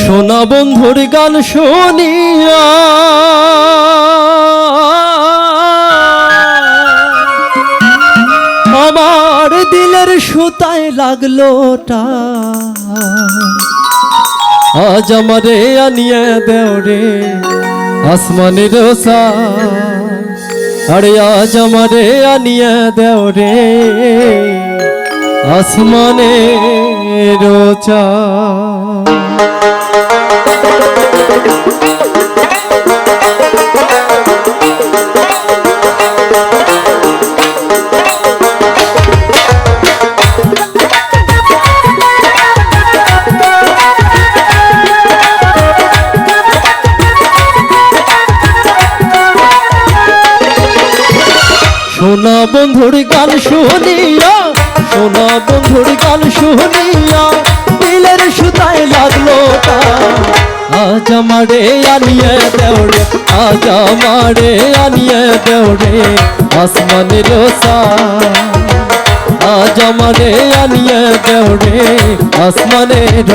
সোনা বন্ধুর গান শুনিয়া আমার দিলের সুতায় লাগলো আজ আমারে আনিয়ে দেও রে আসমানের আরে আজ আমারে আনিয়ে দেও রে আসমানের সোনা বন্ধুর গান শুনিয়া সোনা বন্ধুর গান শুনিয়া দিলের সুতায় লাগলো আজ আমারে আনিয়ে দেও রে আজ আমারে আনিয়ে দেও রে আসমানের আজ আমারে আনিয়ে দেও রে আসমানের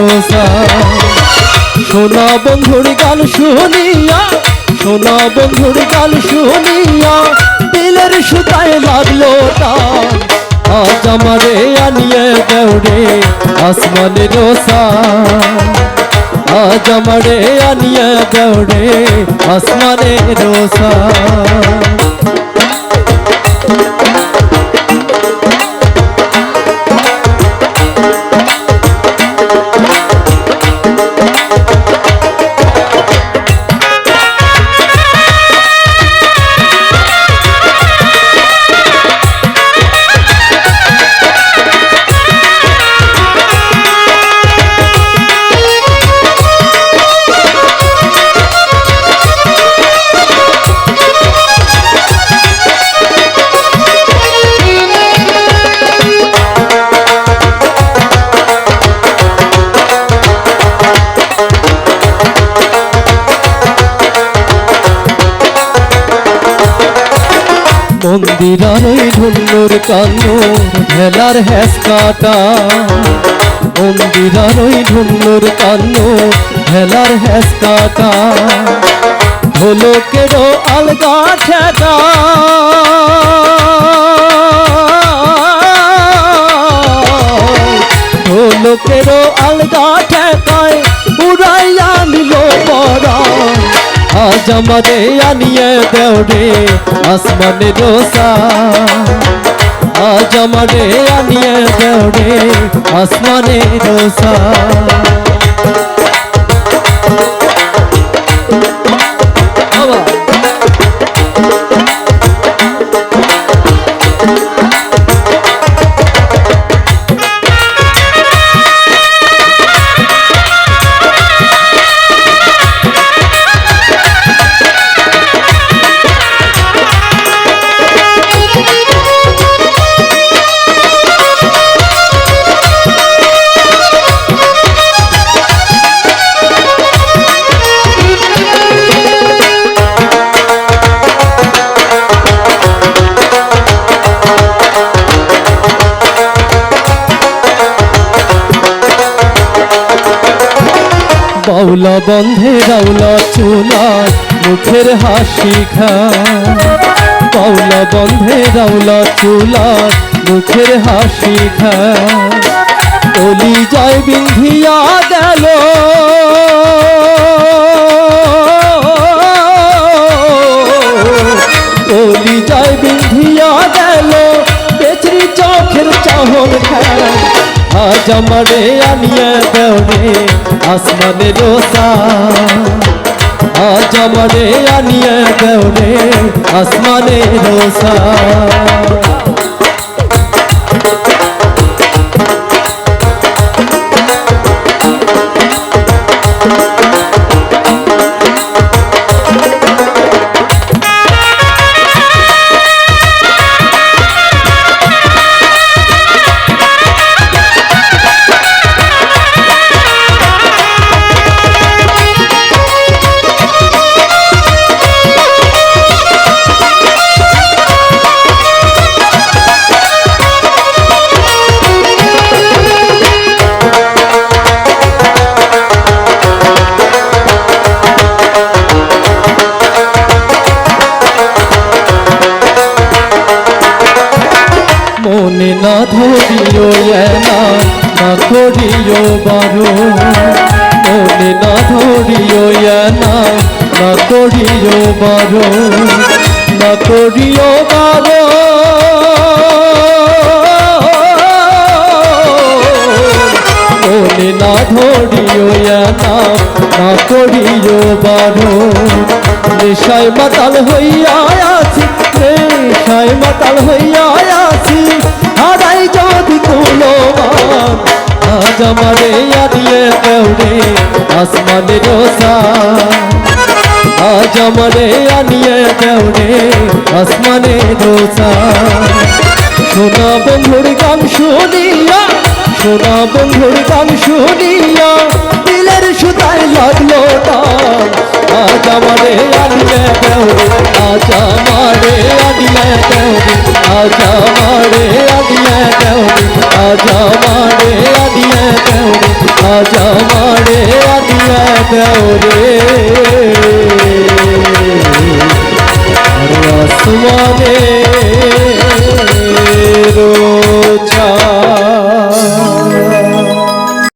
সোনা বন্ধুর গান শুনিয়া সোনা বন্ধুর গান শুনিয়া দিলের সুতায় লাগলো আজ আমারে আনিয়ে দেও রে আসমানের আজ আমারে আনিয়ে দেও রে আসমানের মন্দিরার ওই ঢুল্লুর কান্নুর ভেলার হেসকাটা মন্দিরার ওই ঢুল্লুর কান্নুর ভেলার হেসকাটা ঢোলকেরও আলগা ঠেকা ঢোলকেরও আলগা ঠেকায় উড়াইয়া নিল পরা আজ আমারে আনিয়ে দেও রে আসমানের আজ আমারে আনিয়ে দেও রে আসমানের বাউলা বন্ধে রাউলা চুলা মুখের হাসি খা বাউলা বন্ধে রাউলা চুলা মুখের হাসি খা কলি যায় বিন্ধিয়া গেল কলি যায় বিন্ধিয়া গেল পেছরি চোখের চাহল খেল আজ আমারে আনিয়ে দেও রে আসমানের আজ আমারে আনিয়ে দেও রে আসমানের না ধরিও এনা না করিও বারো মনে না ধরিও এনা না করিও বারো না করিও বারো মনে না ধরিও এনা না করিও বারো নেশায় মাতাল হইয়া আছি নেশায় মাতাল হইয়া আছি হারাই যদি কোনো মান আজ আমারে আনিয়ে দেও রে আসমানের সার আজ আমারে আনিয়ে দেও রে আসমানের সার সোনা বন্ধুর গান শুনিয়া সোনা বন্ধুর গান শুনিয়া দিলের সুতায় লাগলো টান আজ আমারে আনিয়ে দেও রে আজ আমারে আনিয়ে দেও রে আজ আমারে আনিয়ে দেও রে আজ আমারে আনিয়ে দেও রে আজ আমারে আনিয়ে দেও রে আসমানে